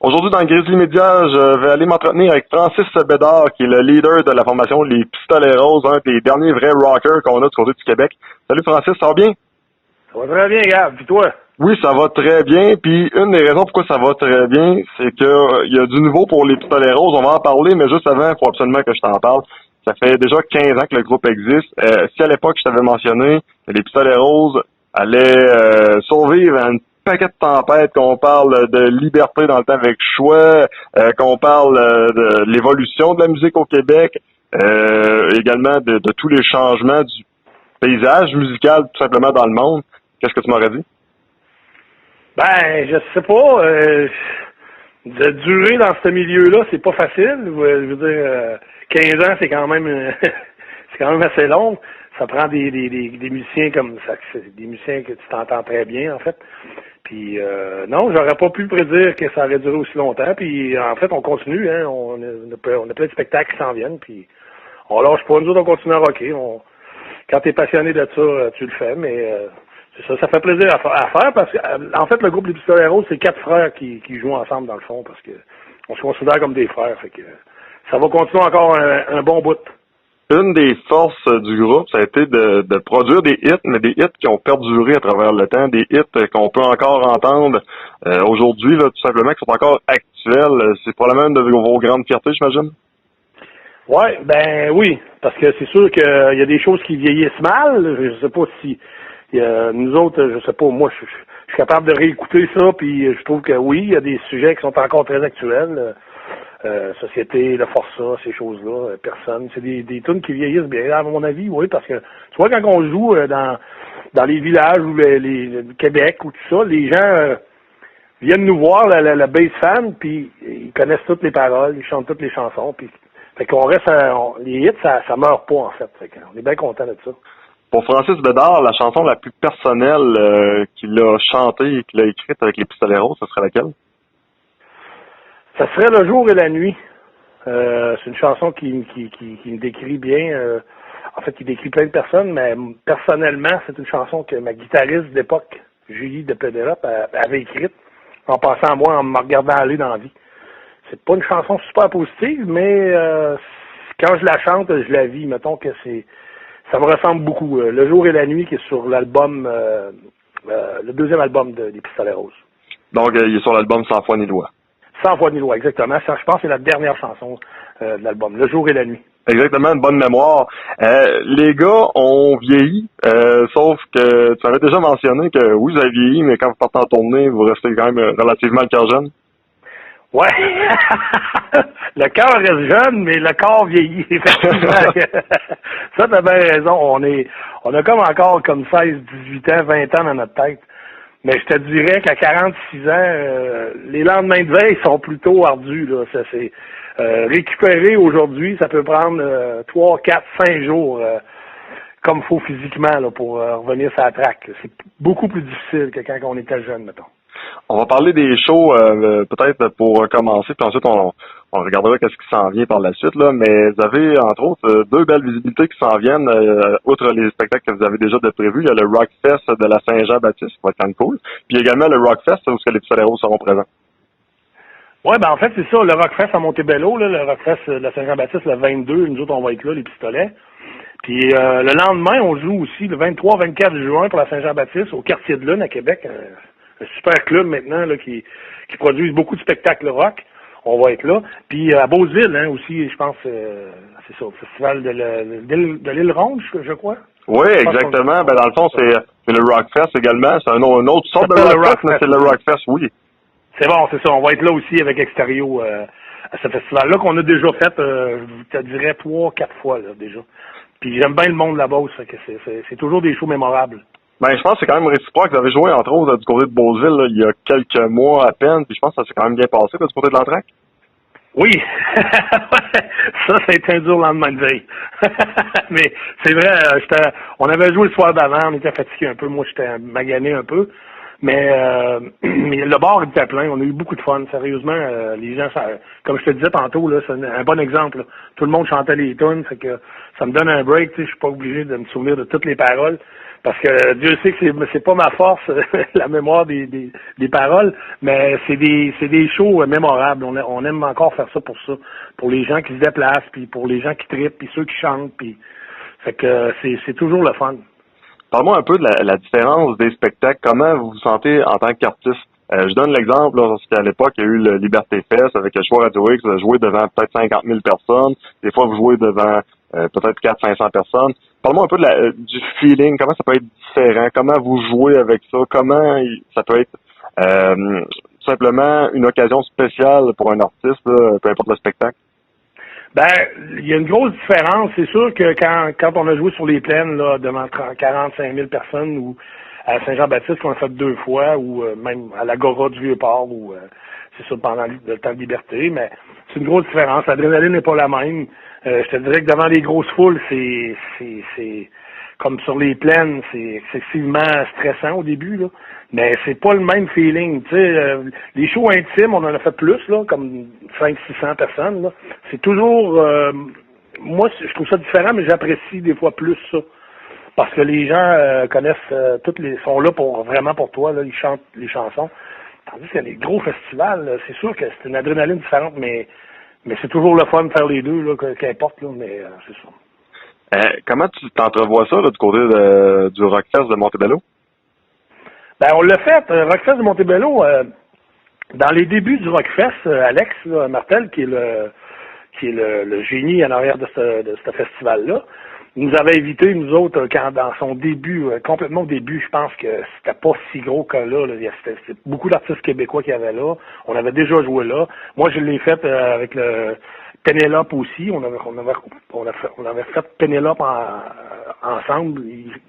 Aujourd'hui, dans Grizzly Media, je vais aller m'entretenir avec Francis Bédard, qui est le leader de la formation Les Pistolets Roses, un des derniers vrais rockers qu'on a du côté du Québec. Salut Francis, ça va bien? Ça va très bien, Gab. Puis toi? Oui, ça va très bien. Puis une des raisons pourquoi ça va très bien, c'est que il y a du nouveau pour Les Pistolets Roses. On va en parler, mais juste avant, il faut absolument que je t'en parle. Ça fait déjà 15 ans que le groupe existe. Si à l'époque, je t'avais mentionné que Les Pistolets Roses allaient survivre à une paquet de tempêtes, qu'on parle de liberté dans le temps avec choix, qu'on parle de l'évolution de la musique au Québec, également de tous les changements du paysage musical tout simplement dans le monde. Qu'est-ce que tu m'aurais dit? Ben, je sais pas. De durer dans ce milieu-là, c'est pas facile. Je veux dire, 15 ans, c'est quand même c'est quand même assez long. Ça prend des musiciens comme ça, des musiciens que tu t'entends très bien, en fait. Puis non, j'aurais pas pu prédire que ça aurait duré aussi longtemps. Puis en fait, on continue, hein. On a plein de spectacles qui s'en viennent. Puis on lâche pas, nous autres, on continue à rocker. Quand t'es passionné de ça, tu le fais, mais c'est ça fait plaisir à faire parce que en fait, le groupe Les Pistolets Roses, c'est 4 frères qui jouent ensemble dans le fond parce que on se considère comme des frères. Fait que ça va continuer encore un bon bout. Une des forces du groupe, ça a été de produire des hits, mais des hits qui ont perduré à travers le temps, des hits qu'on peut encore entendre aujourd'hui, là, tout simplement, qui sont encore actuels. C'est probablement une de vos grandes fiertés, j'imagine. Ouais, ben oui, parce que c'est sûr qu'il y a des choses qui vieillissent mal. Je sais pas si nous autres, je sais pas, moi je suis capable de réécouter ça, puis je trouve que oui, il y a des sujets qui sont encore très actuels. Société, le forçat, ces choses-là, personne. C'est des tunes qui vieillissent bien, à mon avis, oui, parce que tu vois, quand on joue dans les villages ou le Québec ou tout ça, les gens viennent nous voir, la bass fan, puis ils connaissent toutes les paroles, ils chantent toutes les chansons, puis fait qu'on reste les hits, ça meurt pas en fait qu'on est bien content de ça. Pour Francis Bédard, la chanson la plus personnelle qu'il a chantée et qu'il a écrite avec Les Pistolets Roses, ce serait laquelle? Ça serait Le jour et la nuit. C'est une chanson qui me décrit bien. En fait, qui décrit plein de personnes, mais personnellement, c'est une chanson que ma guitariste d'époque, Julie de Pédérop, avait écrite en passant à moi, en me regardant aller dans la vie. C'est pas une chanson super positive, mais quand je la chante, je la vis. Mettons que ça me ressemble beaucoup. Le jour et la nuit, qui est sur l'album, le deuxième album des Pistolets Roses. Donc, il est sur l'album Sans foi ni loi. Sans voix ni loi, exactement. Ça, je pense que c'est la dernière chanson de l'album, Le jour et la nuit. Exactement, une bonne mémoire. Les gars ont vieilli, sauf que tu avais déjà mentionné que oui, vous avez vieilli, mais quand vous partez en tournée, vous restez quand même relativement le cœur jeune. Ouais. Le cœur reste jeune, mais le corps vieillit. Ça, t'as bien raison. On a comme encore comme 16, 18 ans, 20 ans dans notre tête. Mais je te dirais qu'à 46 ans, les lendemains de veille sont plutôt ardus, là. Ça, c'est récupérer aujourd'hui, ça peut prendre 3, 4, 5 jours comme il faut physiquement là, pour revenir sur la traque. C'est beaucoup plus difficile que quand on était jeune, mettons. On va parler des shows peut-être pour commencer, puis ensuite on regardera qu'est-ce qui s'en vient par la suite, là. Mais vous avez, entre autres, 2 belles visibilités qui s'en viennent, outre les spectacles que vous avez déjà de prévus. Il y a le Rockfest de la Saint-Jean-Baptiste, qui va être quand même cool. Puis également le Rockfest, où les Pistolets Roses seront présents. Ouais, ben en fait, c'est ça, le Rockfest à Montebello, là, le Rockfest de la Saint-Jean-Baptiste, le 22, nous autres, on va être là, les Pistolets. Puis le lendemain, on joue aussi le 23-24 juin pour la Saint-Jean-Baptiste au Quartier de Lune à Québec, un super club maintenant là, qui produit beaucoup de spectacles rock. On va être là. Puis à Beauceville, hein, aussi, je pense, c'est ça, au festival de l'île Ronde, je crois. Oui, exactement. Ben dans le fond, c'est le Rockfest également. C'est une autre sorte de Rockfest, mais c'est le Rockfest, oui. C'est bon, c'est ça. On va être là aussi avec Extérieur à ce festival-là qu'on a déjà fait, je te dirais 3-4 fois là, déjà. Puis j'aime bien le monde là-bas, ça que c'est toujours des shows mémorables. Ben, je pense que c'est quand même réciproque. Vous avez joué, entre autres, du côté de Beauceville, là, il y a quelques mois à peine, puis je pense que ça s'est quand même bien passé, là, du côté de l'entraque. Oui, ça a été un dur lendemain de veille. Mais c'est vrai, on avait joué le soir d'avant, on était fatigué un peu, moi j'étais magané un peu, mais le bar était plein, on a eu beaucoup de fun, sérieusement, les gens, comme je te disais tantôt, là, c'est un bon exemple, là. Tout le monde chantait les tunes, fait que ça me donne un break, tu sais, je suis pas obligé de me souvenir de toutes les paroles. Parce que Dieu sait que c'est pas ma force, la mémoire des paroles, mais c'est des shows mémorables. On aime encore faire ça. Pour les gens qui se déplacent, puis pour les gens qui trippent, puis ceux qui chantent, puis fait que c'est toujours le fun. Parle-moi un peu de la différence des spectacles. Comment vous vous sentez en tant qu'artiste? Je donne l'exemple, là, parce qu'à l'époque, il y a eu le Liberté Fest avec le choix Radio X, vous avez joué devant peut-être 50 000 personnes. Des fois, vous jouez devant peut-être 400-500 personnes. Parle-moi un peu du feeling, comment ça peut être différent, comment vous jouez avec ça, comment ça peut être tout simplement une occasion spéciale pour un artiste, là, peu importe le spectacle. Ben, il y a une grosse différence. C'est sûr que quand on a joué sur les plaines là, devant 45 000 personnes ou à Saint-Jean-Baptiste qu'on a fait 2 fois, ou même à l'Agora du Vieux-Port, ou c'est ça pendant le temps de liberté, mais c'est une grosse différence. L'adrénaline n'est pas la même. Je te dirais que devant les grosses foules, c'est comme sur les plaines, c'est excessivement stressant au début, là. Mais c'est pas le même feeling, tu sais. Les shows intimes, on en a fait plus, là, comme 500-600 personnes, là. C'est toujours, moi, je trouve ça différent, mais j'apprécie des fois plus ça. Parce que les gens connaissent sont là vraiment pour toi, là, ils chantent les chansons. Tandis que les gros festivals, là, c'est sûr que c'est une adrénaline différente, mais c'est toujours le fun de faire les deux, là, qu'importe, là, mais c'est ça. Comment tu t'entrevois ça, là, du côté du Rockfest de Montebello? Ben, on l'a fait, Rockfest de Montebello, dans les débuts du Rockfest, Alex là, Martel, qui est le génie en arrière de ce festival-là, il nous avait invités, nous autres, quand dans son début, complètement au début, je pense que c'était pas si gros que là. C'était beaucoup d'artistes québécois qui avaient là. On avait déjà joué là. Moi, je l'ai fait avec le Pénélope aussi. On avait fait Pénélope ensemble.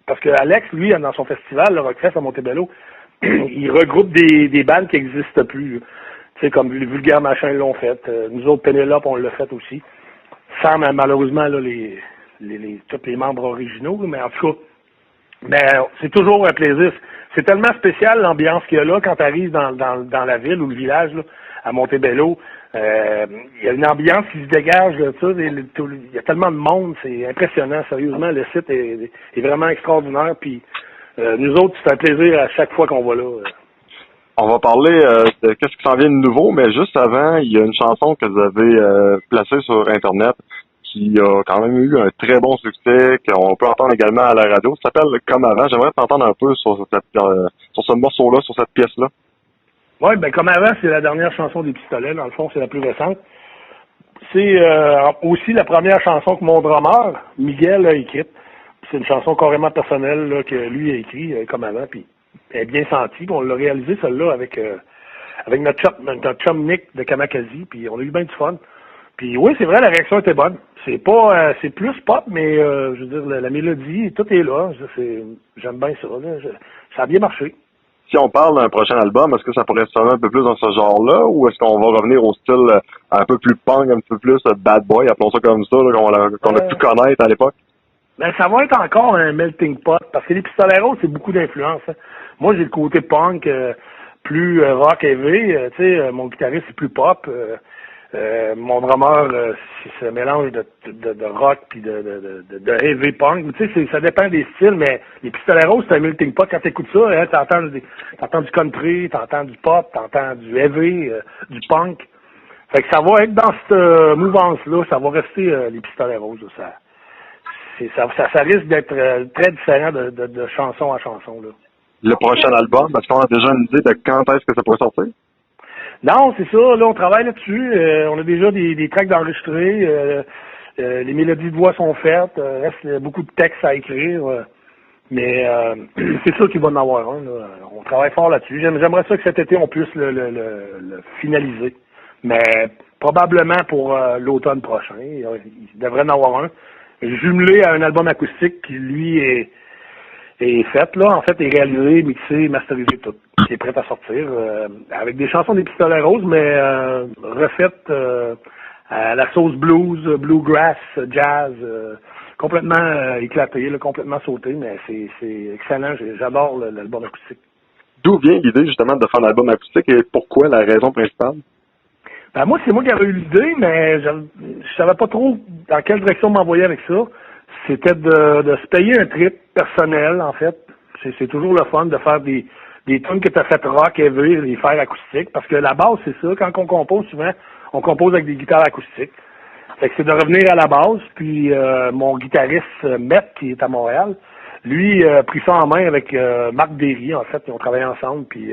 Parce que Alex, lui, dans son festival, le Rockfest à Montebello, il regroupe des bandes qui n'existent plus. Tu sais, comme les Vulgaires Machins l'ont fait. Nous autres, Pénélope, on l'a fait aussi. Sans, malheureusement, là, tous les membres originaux, mais en tout cas, c'est toujours un plaisir. C'est tellement spécial l'ambiance qu'il y a là quand tu arrives dans la ville ou le village, là, à Montebello. Il y a une ambiance qui se dégage, là, il y a tellement de monde, c'est impressionnant, sérieusement. Le site est vraiment extraordinaire. Puis nous autres, c'est un plaisir à chaque fois qu'on va là. On va parler de qu'est-ce qui s'en vient de nouveau, mais juste avant, il y a une chanson que vous avez placée sur Internet qui a quand même eu un très bon succès, qu'on peut entendre également à la radio. Ça s'appelle Comme avant. J'aimerais t'entendre un peu sur ce morceau-là, sur cette pièce-là. Oui, ben Comme avant, c'est la dernière chanson des Pistolets. Dans le fond, c'est la plus récente. C'est aussi la première chanson que mon drummer, Miguel, a écrite. C'est une chanson carrément personnelle là, que lui a écrite, Comme avant, puis elle est bien sentie. On l'a réalisé, celle-là, avec notre chum Nick de Kamakasi, puis on a eu bien du fun. Puis oui, c'est vrai, la réaction était bonne. C'est pas, c'est plus pop, mais je veux dire, la mélodie, tout est là. J'aime bien ça. Là. Ça a bien marché. Si on parle d'un prochain album, est-ce que ça pourrait sonner un peu plus dans ce genre-là, ou est-ce qu'on va revenir au style un peu plus punk, un peu plus bad boy, appelons ça comme ça, là, qu'on a pu connaître à l'époque? Ben, ça va être encore un melting pot, parce que les Pistoleros, c'est beaucoup d'influence. Hein. Moi, j'ai le côté punk, plus rock heavy. Tu sais, mon guitariste, c'est plus pop. Mon drummer, c'est un mélange de rock puis de heavy punk. Tu sais, ça dépend des styles, mais les Pistoleros, c'est un melting pot. Quand t'écoutes ça, hein, t'entends du country, t'entends du pop, t'entends du heavy, du punk. Fait que ça va être dans cette mouvance-là, ça va rester les Pistoleros. Ça risque d'être très différent de chanson à chanson. Là. Le prochain album, est-ce qu'on a déjà une idée de quand est-ce que ça pourrait sortir? Non, c'est ça. Là, on travaille là-dessus. On a déjà des tracks d'enregistrer. Les mélodies de voix sont faites. Reste beaucoup de textes à écrire. Mais c'est sûr qu'il va en avoir un. Là. On travaille fort là-dessus. J'aimerais ça que cet été, on puisse le finaliser. Mais probablement pour l'automne prochain. Il devrait en avoir un. Jumelé à un album acoustique qui, lui, est fait, là. En fait, est réalisé, mixé, masterisé, tout. Qui est prêt à sortir. Avec des chansons des Pistolets Roses, mais refaites à la sauce blues, bluegrass, jazz, complètement éclaté, là, complètement sauté, mais c'est excellent. J'adore l'album acoustique. D'où vient l'idée, justement, de faire un album acoustique et pourquoi la raison principale? Ben moi, c'est moi qui avais eu l'idée, mais je savais pas trop dans quelle direction m'envoyer avec ça. C'était de se payer un trip personnel, en fait, C'est toujours le fun de faire des tunes que tu as fait rock, heavy, les faire acoustiques, parce que la base, c'est ça. Quand on compose, souvent, on compose avec des guitares acoustiques. Fait que c'est de revenir à la base, puis mon guitariste Matt, qui est à Montréal, lui a pris ça en main avec Marc Derry, en fait, ils ont travaillé ensemble, puis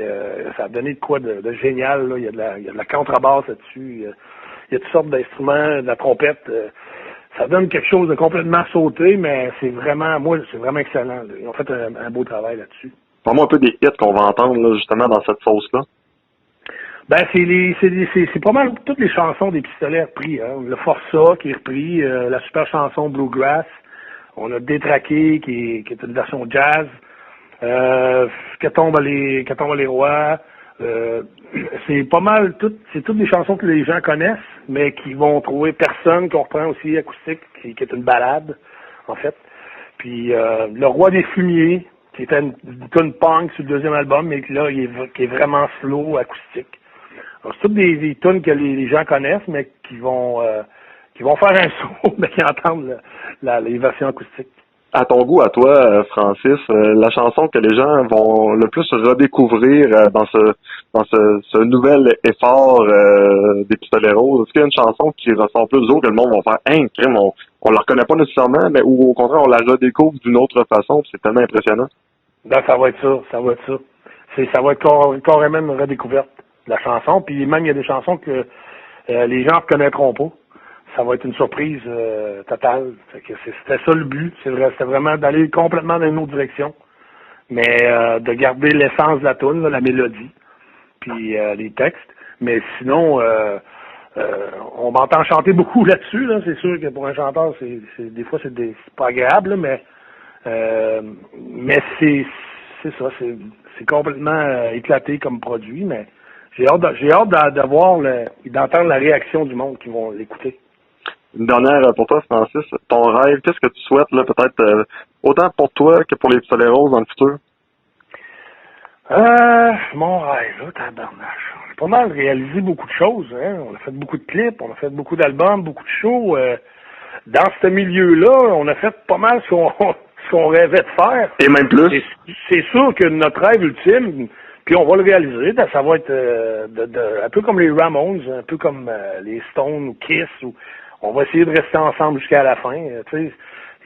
ça a donné de quoi de génial, là. Il y a de la contrebasse là-dessus, il y a toutes sortes d'instruments, de la trompette, ça donne quelque chose de complètement sauté, mais c'est vraiment excellent, là. Ils ont fait un beau travail là-dessus. Parle-moi un peu des hits qu'on va entendre, là, justement, dans cette sauce-là. Ben, c'est pas mal toutes les chansons des Pistolets repris, hein. Le Força qui est repris, la super chanson Bluegrass. On a Détraqué qui est une version jazz. Que tombent les rois. C'est pas mal c'est toutes des chansons que les gens connaissent, mais qui vont trouver Personne qu'on reprend aussi acoustique, qui est une balade, en fait. Puis Le Roi des Fumiers, qui était une tune punk sur le deuxième album, mais là, qui est vraiment slow, acoustique. Alors, c'est toutes des tunes que les gens connaissent, mais qui vont faire un saut, mais qui entendent les versions acoustiques. À ton goût, à toi, Francis, la chanson que les gens vont le plus redécouvrir dans ce nouvel effort des Pistoleros, est-ce qu'il y a une chanson qui ressort plus d'eau que le monde va faire « crime, on la reconnaît pas nécessairement, mais ou au contraire, on la redécouvre d'une autre façon, puis c'est tellement impressionnant. » Ben, ça va être ça. Ça va être carrément une redécouverte de la chanson, puis même il y a des chansons que les gens ne reconnaîtront pas. Ça va être une surprise totale. Fait que c'était ça le but. C'était vraiment d'aller complètement dans une autre direction, mais de garder l'essence de la tune, la mélodie, puis les textes. Mais sinon, on m'entend chanter beaucoup là-dessus. Là. C'est sûr que pour un chanteur, des fois c'est pas agréable, là, mais c'est ça. C'est complètement éclaté comme produit, mais j'ai hâte de voir d'entendre la réaction du monde qui vont l'écouter. Une dernière pour toi, Francis. Ton rêve, qu'est-ce que tu souhaites, là, peut-être autant pour toi que pour les Pistoleros dans le futur? Mon rêve, là, tabarnache. On a pas mal réalisé beaucoup de choses, hein. On a fait beaucoup de clips, on a fait beaucoup d'albums, beaucoup de shows. Dans ce milieu-là, on a fait pas mal ce qu'on rêvait de faire. Et même plus. C'est sûr que notre rêve ultime, puis on va le réaliser, ça va être un peu comme les Ramones, un peu comme les Stones ou Kiss, on va essayer de rester ensemble jusqu'à la fin, tu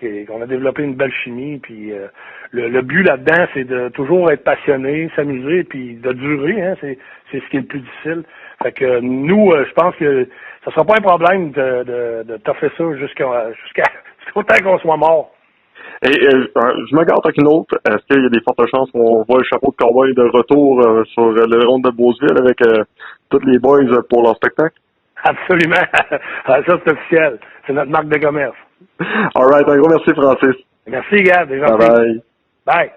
sais, on a développé une belle chimie, puis le but là-dedans, c'est de toujours être passionné, s'amuser, puis de durer, hein, c'est ce qui est le plus difficile. Fait que nous, je pense que ça sera pas un problème de toffer ça jusqu'au temps qu'on soit mort. Et je me garde avec une autre. Est-ce qu'il y a des fortes chances qu'on voit le chapeau de cowboy de retour sur le rond de Beauceville avec tous les boys pour leur spectacle? Absolument. Ça, c'est officiel. C'est notre marque de commerce. All right. Un gros merci, Francis. Merci, Gab. Bye bye. Bye.